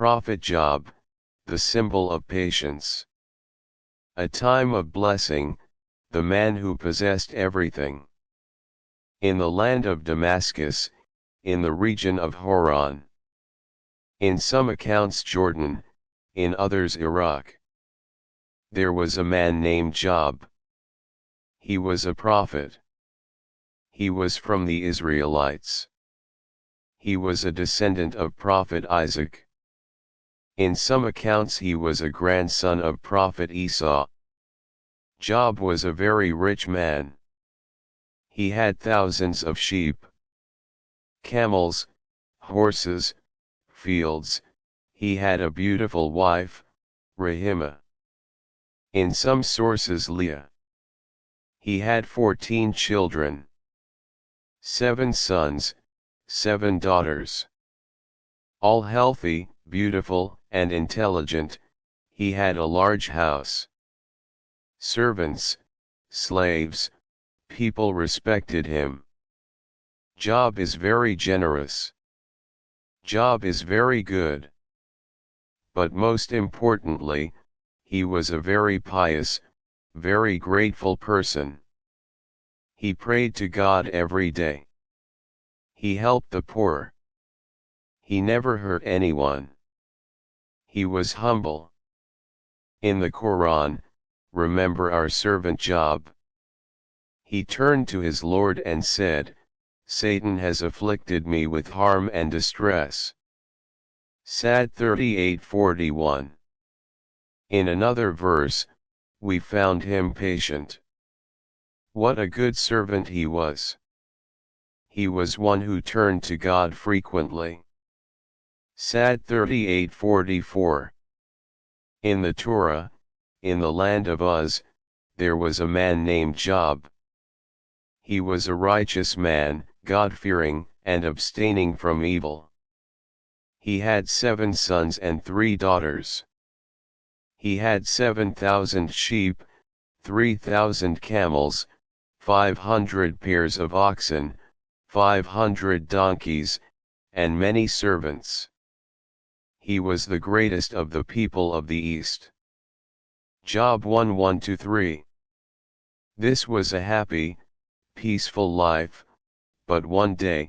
prophet Job, the symbol of patience. A time of blessing, the man who possessed everything. In the land of Damascus, in the region of Horan. In some accounts Jordan, in others Iraq. There was a man named Job. He was a prophet. He was from the Israelites. He was a descendant of prophet Isaac. In some accounts he was a grandson of prophet Esau. Job was a very rich man. He had thousands of sheep, camels, horses, fields. He had a beautiful wife, Rahimah. In some sources Leah. He had 14 children, 7 sons, 7 daughters. All healthy, beautiful, and intelligent. He had a large house. Servants, slaves, people respected him. Job is very generous. Job is very good. But most importantly, he was a very pious, very grateful person. He prayed to God every day. He helped the poor. He never hurt anyone. He was humble. In the Quran, remember our servant Job. He turned to his Lord and said, Satan has afflicted me with harm and distress. Sad 38:41. In another verse, we found him patient. What a good servant he was. He was one who turned to God frequently. Sad 38:44. In the Torah, in the land of Uz, there was a man named Job. He was a righteous man, God-fearing, and abstaining from evil. He had 7 sons and 3 daughters. He had 7,000 sheep, 3,000 camels, 500 pairs of oxen, 500 donkeys, and many servants. He was the greatest of the people of the East. Job 1:1-3. This was a happy, peaceful life, but one day,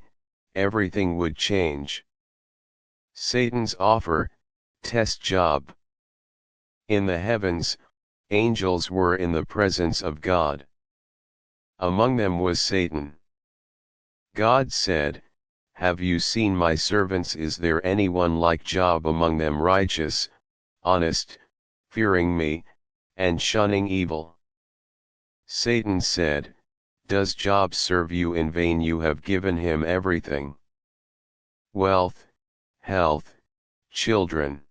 everything would change. Satan's offer, test Job. In the heavens, angels were in the presence of God. Among them was Satan. God said, Have you seen my servants? Is there anyone like Job among them, righteous, honest, fearing me, and shunning evil? Satan said, Does Job serve you in vain? You have given him everything. Wealth, health, children.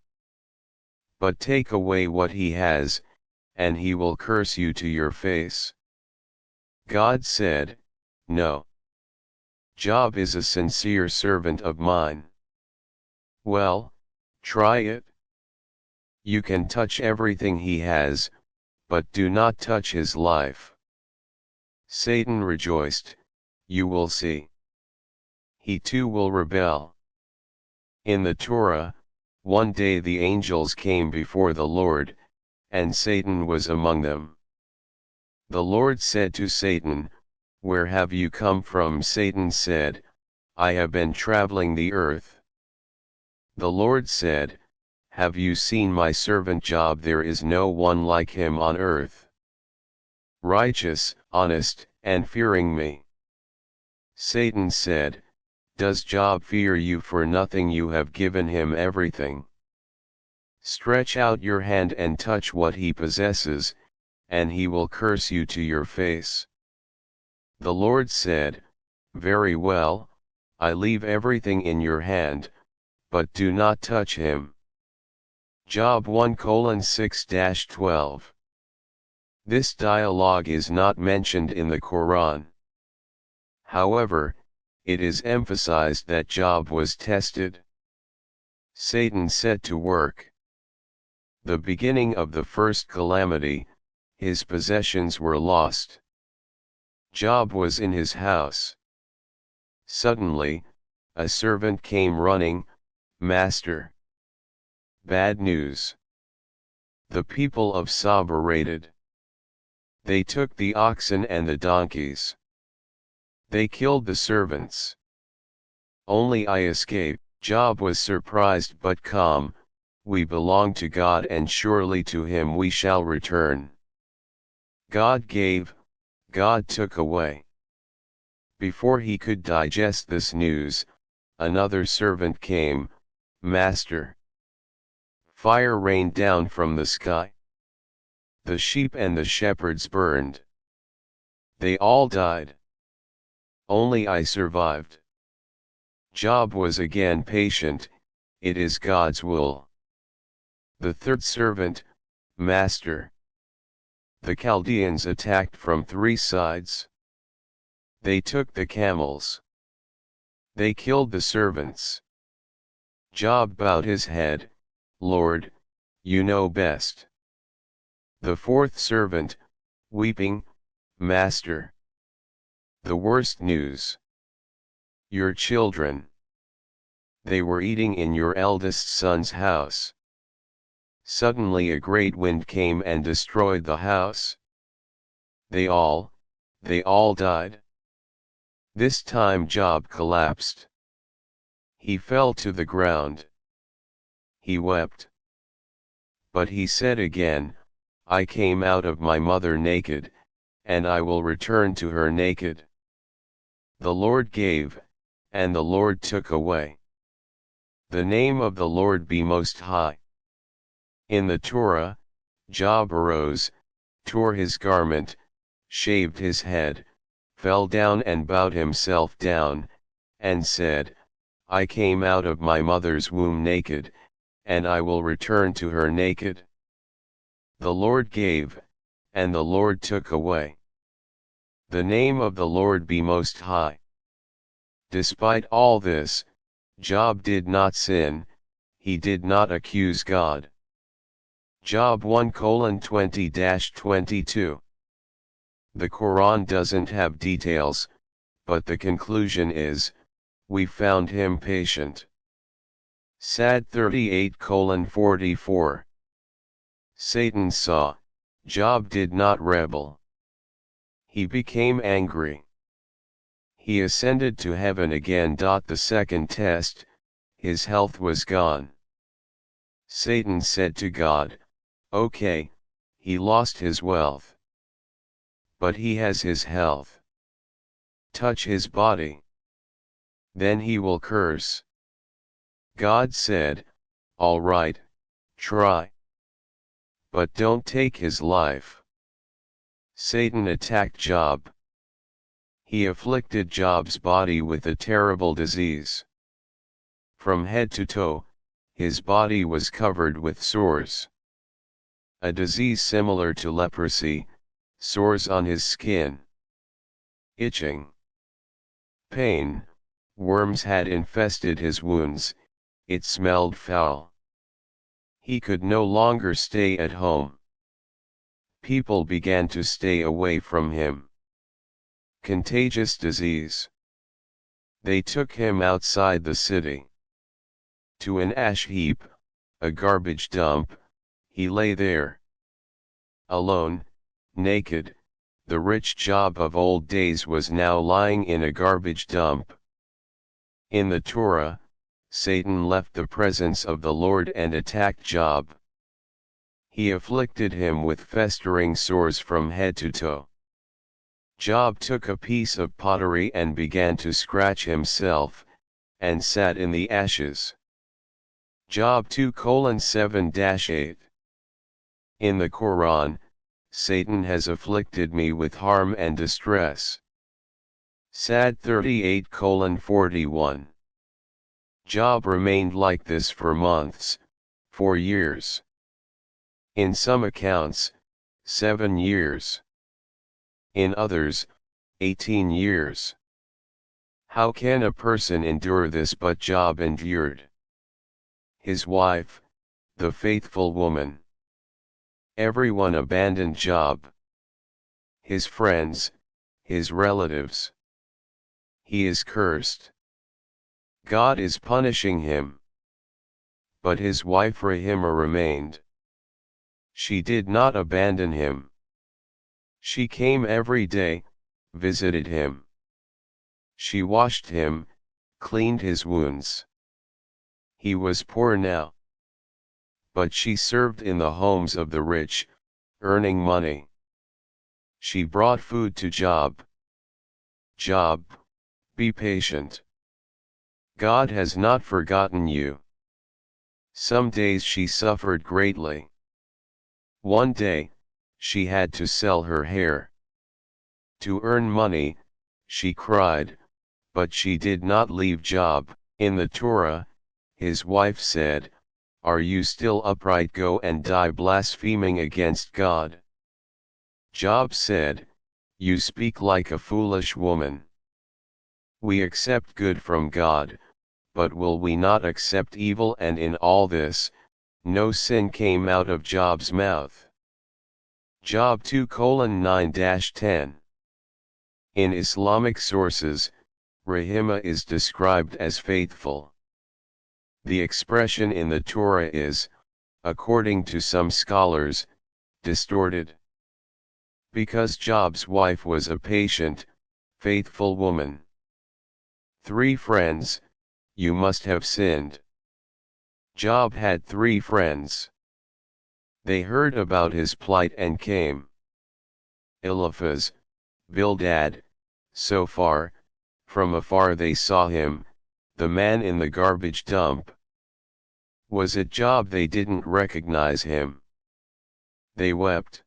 But take away what he has, and he will curse you to your face. God said, No. Job is a sincere servant of mine. Well, try it. You can touch everything he has, but do not touch his life. Satan rejoiced, You will see. He too will rebel. In the Torah, one day the angels came before the Lord, and Satan was among them. The Lord said to Satan, Where have you come from? Satan said, I have been traveling the earth. The Lord said, Have you seen my servant Job? There is no one like him on earth. Righteous, honest, and fearing me. Satan said, Does Job fear you? For nothing you have given him everything. Stretch out your hand and touch what he possesses, and he will curse you to your face. The Lord said, Very well, I leave everything in your hand, but do not touch him. Job 1:6-12. This dialogue is not mentioned in the Quran. However, it is emphasized that Job was tested. Satan set to work. The beginning of the first calamity, his possessions were lost. Job was in his house. Suddenly, a servant came running, Master, Bad news. The people of Saba raided. They took the oxen and the donkeys. They killed the servants. Only I escaped. Job was surprised but calm. We belong to God and surely to Him we shall return. God gave, God took away. Before he could digest this news, another servant came. Master. Fire rained down from the sky. The sheep and the shepherds burned. They all died. Only I survived. Job was again patient. It is God's will. The third servant, Master. The Chaldeans attacked from 3 sides. They took the camels. They killed the servants. Job bowed his head. Lord, you know best. The fourth servant, weeping, Master. The worst news. Your children. They were eating in your eldest son's house. Suddenly a great wind came and destroyed the house. They all died. This time Job collapsed. He fell to the ground. He wept. But he said again, I came out of my mother naked, and I will return to her naked. The Lord gave, and the Lord took away. The name of the Lord be most high. In the Torah, Job arose, tore his garment, shaved his head, fell down and bowed himself down, and said, I came out of my mother's womb naked, and I will return to her naked. The Lord gave, and the Lord took away. The name of the Lord be most high. Despite all this, Job did not sin, he did not accuse God. Job 1:20-22. The Quran doesn't have details, but the conclusion is, we found him patient. Sad 38:44. Satan saw, Job did not rebel. He became angry. He ascended to heaven again. The second test, his health was gone. Satan said to God, okay, he lost his wealth. But he has his health. Touch his body. Then he will curse. God said, all right, try. But don't take his life. Satan attacked Job. He afflicted Job's body with a terrible disease. From head to toe, his body was covered with sores. A disease similar to leprosy, sores on his skin. Itching. Pain, worms had infested his wounds, it smelled foul. He could no longer stay at home. People began to stay away from him. Contagious disease. They took him outside the city. To an ash heap, a garbage dump, he lay there. Alone, naked, the rich Job of old days was now lying in a garbage dump. In the Torah, Satan left the presence of the Lord and attacked Job. He afflicted him with festering sores from head to toe. Job took a piece of pottery and began to scratch himself, and sat in the ashes. Job 2:7-8. In the Quran, Satan has afflicted me with harm and distress. Sad 38:41. Job remained like this for months, 4 years. In some accounts, 7 years. In others, 18 years. How can a person endure this? But Job endured. His wife, the faithful woman. Everyone abandoned Job. His friends, his relatives. He is cursed. God is punishing him. But his wife Rahima remained. She did not abandon him. She came every day, visited him. She washed him, cleaned his wounds. He was poor now. But she served in the homes of the rich, earning money. She brought food to Job. Job, be patient. God has not forgotten you. Some days she suffered greatly. One day, she had to sell her hair. To earn money, she cried, but she did not leave Job. In the Torah, his wife said, "Are you still upright? Go and die blaspheming against God." Job said, "You speak like a foolish woman. We accept good from God, but will we not accept evil?" And in all this, no sin came out of Job's mouth. Job 2:9-10. In Islamic sources, Rahima is described as faithful. The expression in the Torah is, according to some scholars, distorted. Because Job's wife was a patient, faithful woman. 3 friends, you must have sinned. Job had 3 friends. They heard about his plight and came. Eliphaz, Bildad, Sophar, from afar they saw him, the man in the garbage dump. Was it Job? They didn't recognize him. They wept.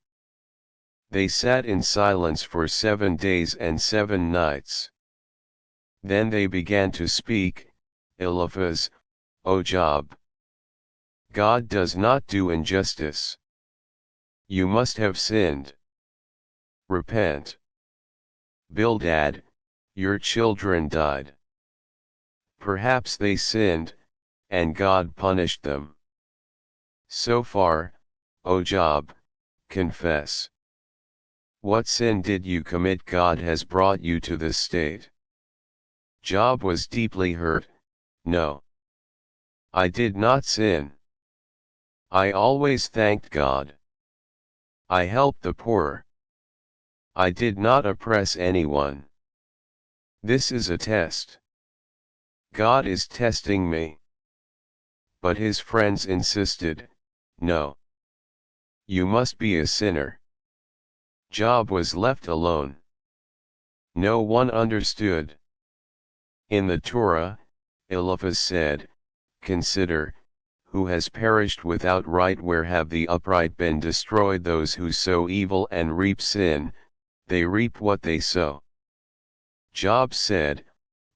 They sat in silence for 7 days and 7 nights. Then they began to speak, Eliphaz, O Job, God does not do injustice. You must have sinned. Repent. Bildad, your children died. Perhaps they sinned, and God punished them. So far, O Job, confess. What sin did you commit? God has brought you to this state. Job was deeply hurt. No, I did not sin. I always thanked God. I helped the poor. I did not oppress anyone. This is a test. God is testing me. But his friends insisted, no. You must be a sinner. Job was left alone. No one understood. In the Torah, Eliphaz said, consider, who has perished without right? Where have the upright been destroyed? Those who sow evil and reap sin, they reap what they sow. Job said,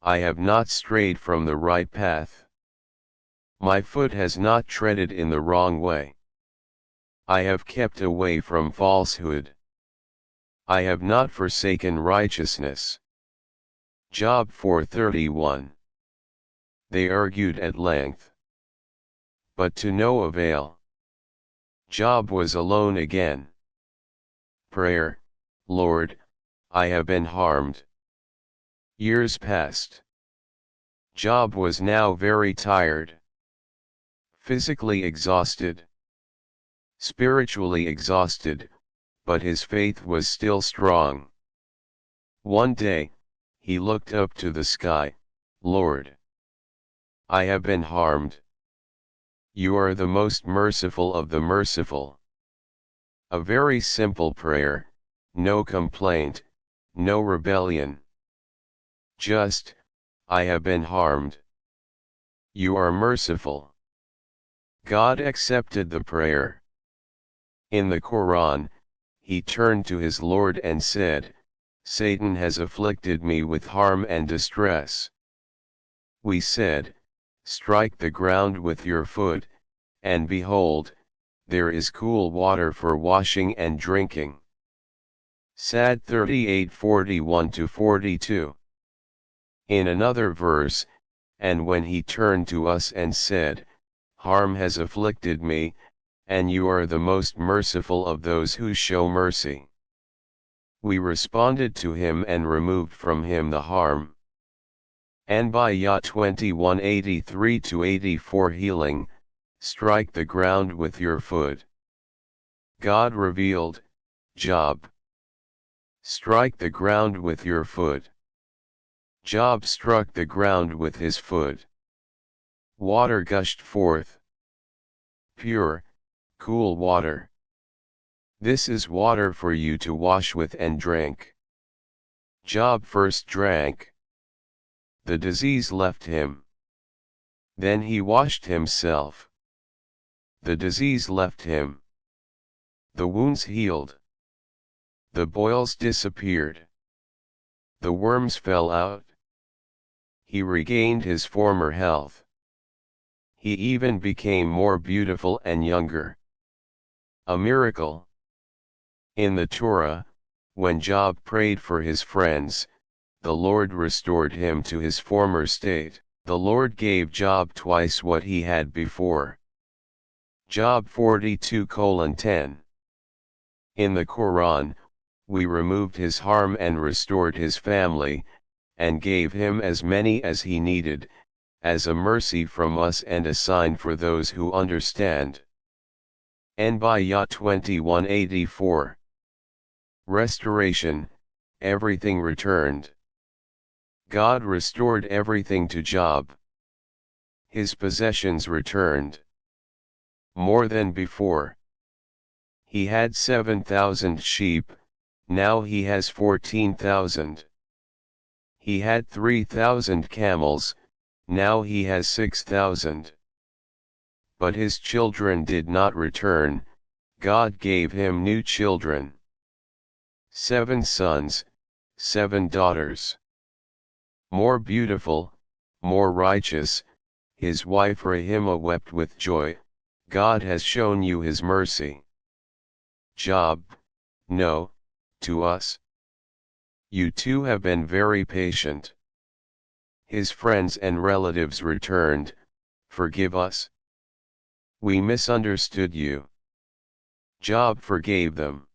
I have not strayed from the right path. My foot has not treaded in the wrong way. I have kept away from falsehood. I have not forsaken righteousness. Job 4:31. They argued at length, but to no avail. Job was alone again. Prayer, Lord, I have been harmed. Years passed. Job was now very tired. Physically exhausted. Spiritually exhausted, but his faith was still strong. One day, he looked up to the sky, Lord, I have been harmed. You are the most merciful of the merciful. A very simple prayer, no complaint, no rebellion. Just, I have been harmed. You are merciful. God accepted the prayer. In the Quran, he turned to his Lord and said, Satan has afflicted me with harm and distress. We said, strike the ground with your foot, and behold, there is cool water for washing and drinking. Sad 38:41-42. In another verse, and when he turned to us and said, harm has afflicted me, and you are the most merciful of those who show mercy. We responded to him and removed from him the harm. Anbiya 21:83-84. Healing, strike the ground with your foot. God revealed, Job. Strike the ground with your foot. Job struck the ground with his foot. Water gushed forth. Pure, cool water. This is water for you to wash with and drink. Job first drank. The disease left him. Then he washed himself. The disease left him. The wounds healed. The boils disappeared. The worms fell out. He regained his former health. He even became more beautiful and younger. A miracle. In the Torah, when Job prayed for his friends, the Lord restored him to his former state. The Lord gave Job twice what he had before. Job 42:10. In the Quran, we removed his harm and restored his family, and gave him as many as he needed, as a mercy from us and a sign for those who understand. Anbiya 21:84. Restoration, everything returned. God restored everything to Job. His possessions returned. More than before. He had 7,000 sheep, now he has 14,000. He had 3,000 camels, now he has 6,000. But his children did not return, God gave him new children. 7 sons, 7 daughters. More beautiful, more righteous, his wife Rahima wept with joy, God has shown you his mercy. Job, no, to us. You too have been very patient. His friends and relatives returned, forgive us. We misunderstood you. Job forgave them.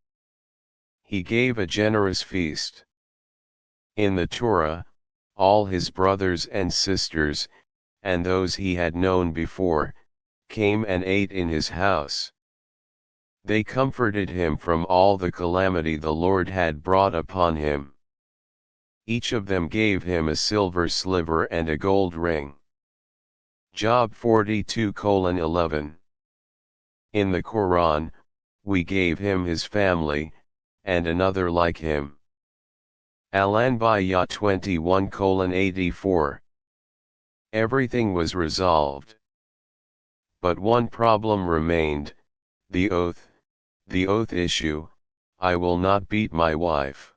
He gave a generous feast. In the Torah, all his brothers and sisters, and those he had known before, came and ate in his house. They comforted him from all the calamity the Lord had brought upon him. Each of them gave him a silver sliver and a gold ring. Job 42:11. In the Quran, we gave him his family, and another like him. Al-Anbiya 21:84. Everything was resolved. But one problem remained, the oath issue, I will not beat my wife.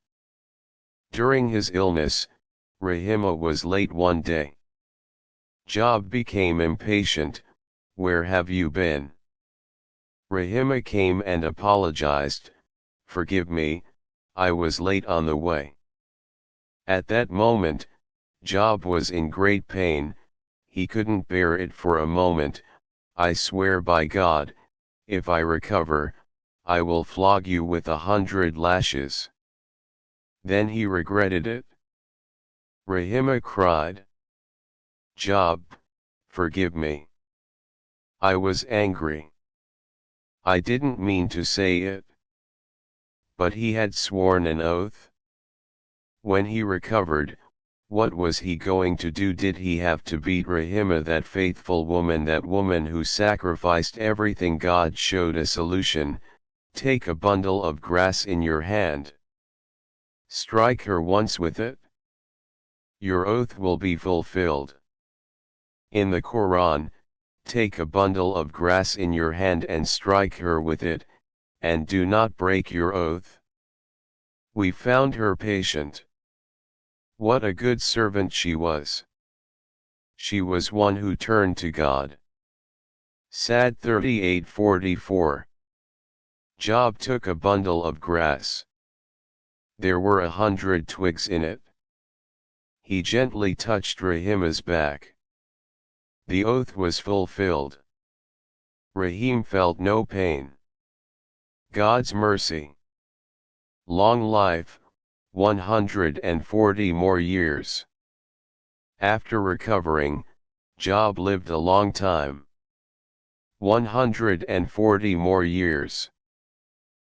During his illness, Rahima was late one day. Job became impatient, where have you been? Rahima came and apologized, forgive me, I was late on the way. At that moment, Job was in great pain, he couldn't bear it for a moment. I swear by God, if I recover, I will flog you with 100 lashes. Then he regretted it. Rahima cried, Job, forgive me. I was angry. I didn't mean to say it. But he had sworn an oath. When he recovered, what was he going to do? Did he have to beat Rahima, that faithful woman, that woman who sacrificed everything? God showed a solution, take a bundle of grass in your hand. Strike her once with it. Your oath will be fulfilled. In the Quran, take a bundle of grass in your hand and strike her with it, and do not break your oath. We found her patient. What a good servant she was. She was one who turned to God. Sad 38:44. Job took a bundle of grass. There were 100 twigs in it. He gently touched Rahima's back. The oath was fulfilled. Rahim felt no pain. God's mercy. Long life, 140 more years. After recovering, Job lived a long time. 140 more years.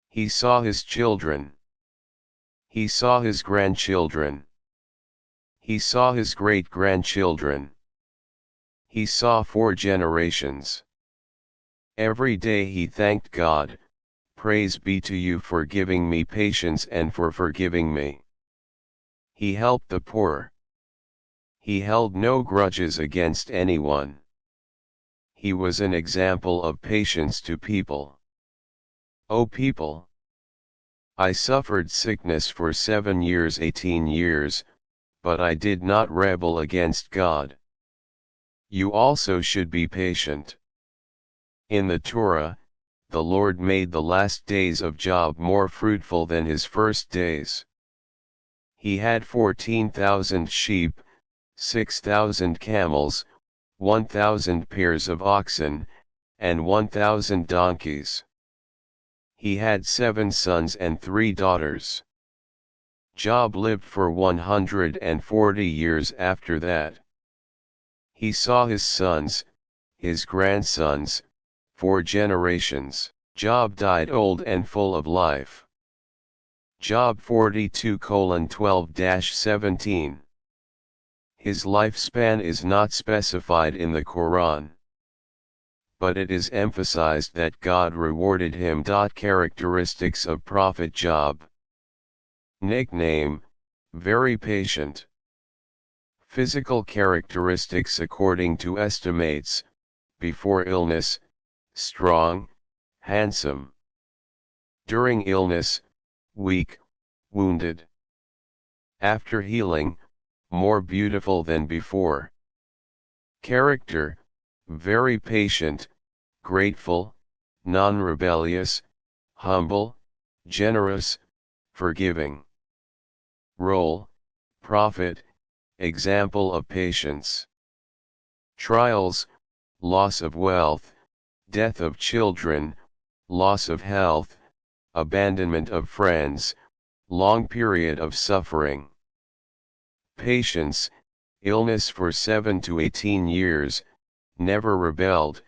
He saw his children. He saw his grandchildren. He saw his great-grandchildren. He saw 4 generations. Every day he thanked God, "Praise be to you for giving me patience and for forgiving me." He helped the poor. He held no grudges against anyone. He was an example of patience to people. O people! I suffered sickness for 7 years 18 years, but I did not rebel against God. You also should be patient. In the Torah, the Lord made the last days of Job more fruitful than his first days. He had 14,000 sheep, 6,000 camels, 1,000 pairs of oxen, and 1,000 donkeys. He had 7 sons and 3 daughters. Job lived for 140 years after that. He saw his sons, his grandsons, 4 generations. Job died old and full of life. Job 42:12-17. His lifespan is not specified in the Quran, but it is emphasized that God rewarded him. Characteristics of Prophet Job. Nickname, very patient. Physical characteristics according to estimates: before illness, strong, handsome. During illness, weak, wounded. After healing, more beautiful than before. Character, very patient, grateful, non-rebellious, humble, generous, forgiving. Role, prophet, example of patience. Trials, loss of wealth, death of children, loss of health, abandonment of friends, long period of suffering. Patience, illness for 7 to 18 years, never rebelled,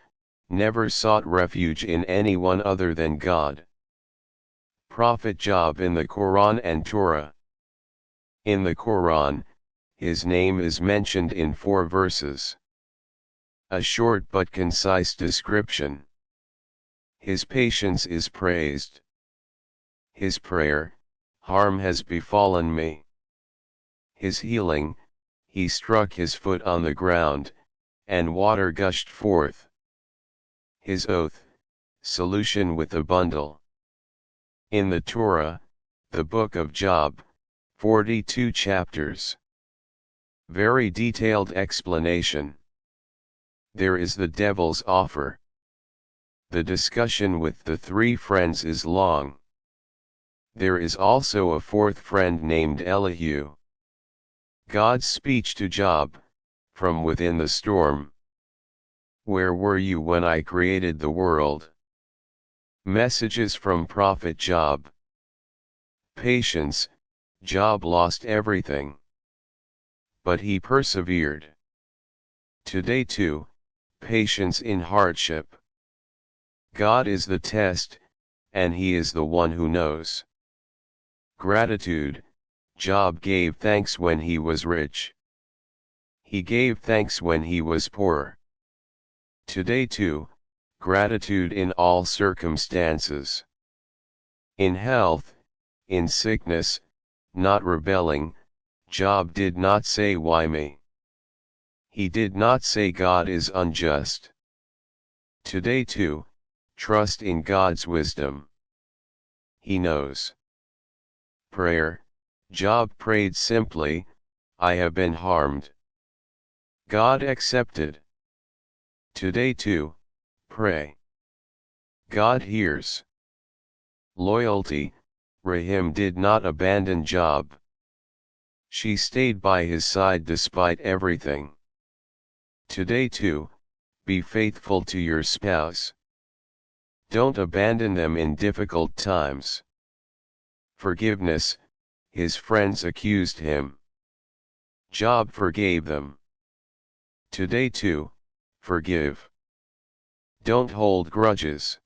never sought refuge in anyone other than God. Prophet Job in the Quran and Torah. In the Quran, his name is mentioned in 4 verses. A short but concise description. His patience is praised. His prayer, harm has befallen me. His healing, he struck his foot on the ground, and water gushed forth. His oath, solution with a bundle. In the Torah, the book of Job, 42 chapters. Very detailed explanation. There is the devil's offer. The discussion with the 3 friends is long. There is also a 4th friend named Elihu. God's speech to Job, from within the storm. Where were you when I created the world? Messages from Prophet Job. Patience, Job lost everything, but he persevered. Today too, patience in hardship. God is the test, and he is the one who knows. Gratitude, Job gave thanks when he was rich. He gave thanks when he was poor. Today too, gratitude in all circumstances. In health, in sickness, not rebelling, Job did not say why me. He did not say God is unjust. Today too, trust in God's wisdom. He knows. Prayer, Job prayed simply, I have been harmed. God accepted. Today too, pray. God hears. Loyalty, Rahim did not abandon Job. She stayed by his side despite everything. Today too, be faithful to your spouse. Don't abandon them in difficult times. Forgiveness, his friends accused him. Job forgave them. Today too, forgive. Don't hold grudges.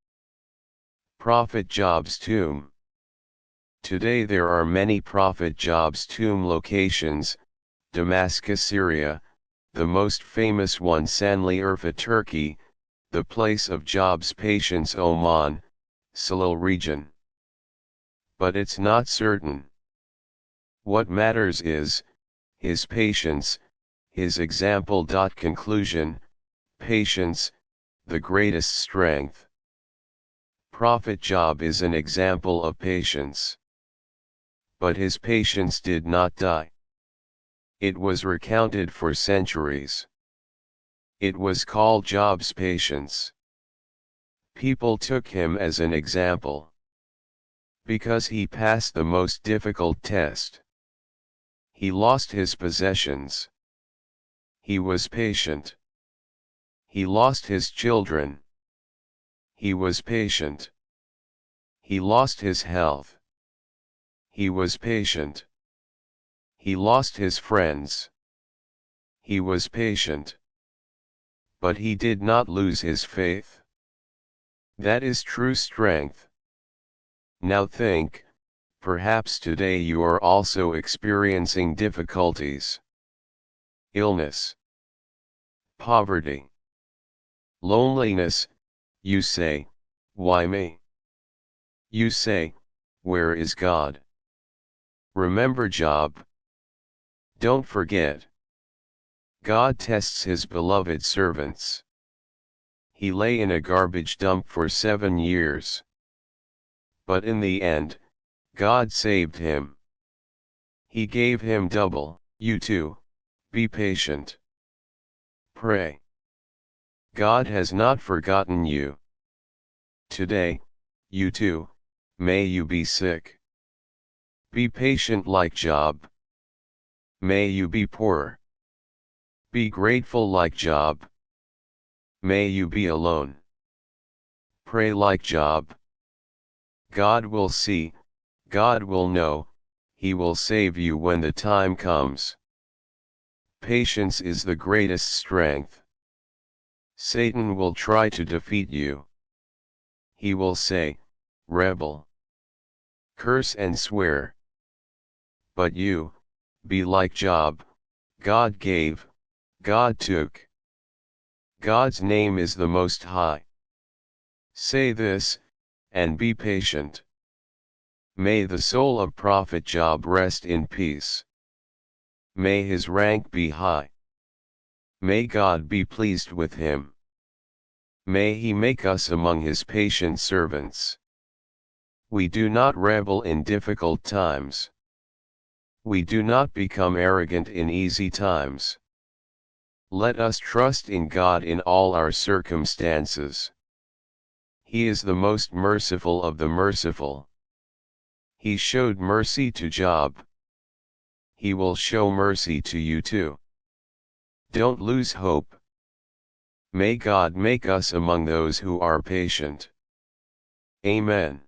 Prophet Job's tomb. Today there are many Prophet Job's tomb locations: Damascus, Syria, the most famous one Sanli Urfa, Turkey, the place of Job's patience, Oman, Salil region. But it's not certain. What matters is his patience, his example. Conclusion: patience, the greatest strength. Prophet Job is an example of patience. But his patience did not die. It was recounted for centuries. It was called Job's patience. People took him as an example because he passed the most difficult test. He lost his possessions. He was patient. He lost his children. He was patient. He lost his health. He was patient. He lost his friends. He was patient. But he did not lose his faith. That is true strength. Now think, perhaps today you are also experiencing difficulties. Illness. Poverty. Loneliness. You say, why me? You say, where is God? Remember Job. Don't forget. God tests his beloved servants. He lay in a garbage dump for 7 years. But in the end, God saved him. He gave him double. You too, be patient. Pray. God has not forgotten you. Today, you too, may you be sick. Be patient like Job. May you be poor. Be grateful like Job. May you be alone. Pray like Job. God will see, God will know, He will save you when the time comes. Patience is the greatest strength. Satan will try to defeat you. He will say, rebel. Curse and swear. But you, be like Job. God gave, God took. God's name is the Most High. Say this, and be patient. May the soul of Prophet Job rest in peace. May his rank be high. May God be pleased with him. May he make us among his patient servants. We do not rebel in difficult times. We do not become arrogant in easy times. Let us trust in God in all our circumstances. He is the most merciful of the merciful. He showed mercy to Job. He will show mercy to you too. Don't lose hope. May God make us among those who are patient. Amen.